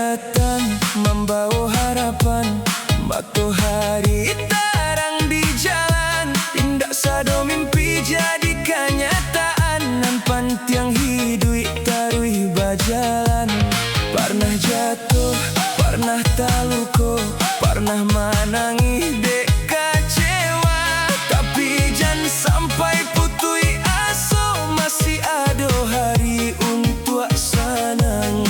datang membawa harapan, matahari terang di jalan, tindak sado mimpi jadi kenyataan. Nan pantiang hidup tarui bajalan. Pernah jatuh, pernah taluko, pernah menangis dek kecewa, tapi jangan sampai putui aso, masih ada hari untuk senang.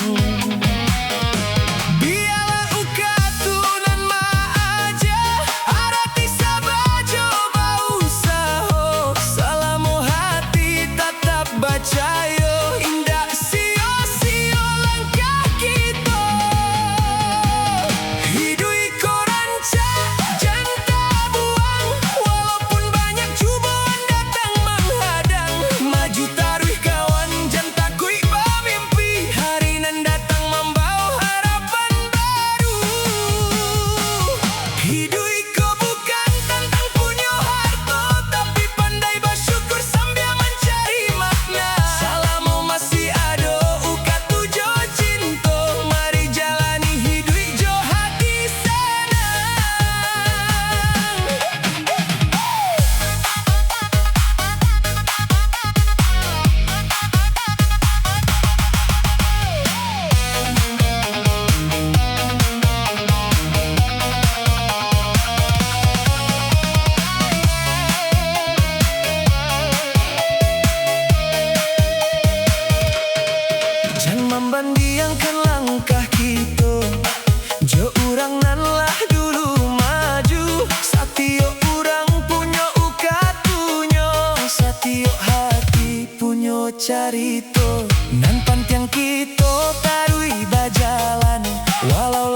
Biarlah uka tunan maaja, arati sabajo bau saho, selama hati tetap bacayo, indah sio-sio langkah kita. Hidui koranca janta buang, walaupun banyak cobaan datang menghadang. Maju taruh kawan janta kui bermimpi, hari nan datang membawa harapan baru. Hidui ko bukan tentang punya harta, tapi pandai bersyukur sambil mencari makna. Selama masih ada uka tujo cinta, mari jalani hidup jo hati senang. Jangan membandiangkan langkah kita, jo urang nan lah dulu maju. Satiap urang punya uka tunyo, satiap hati punya carito. Nan pantiang kita tarui bajalan, walau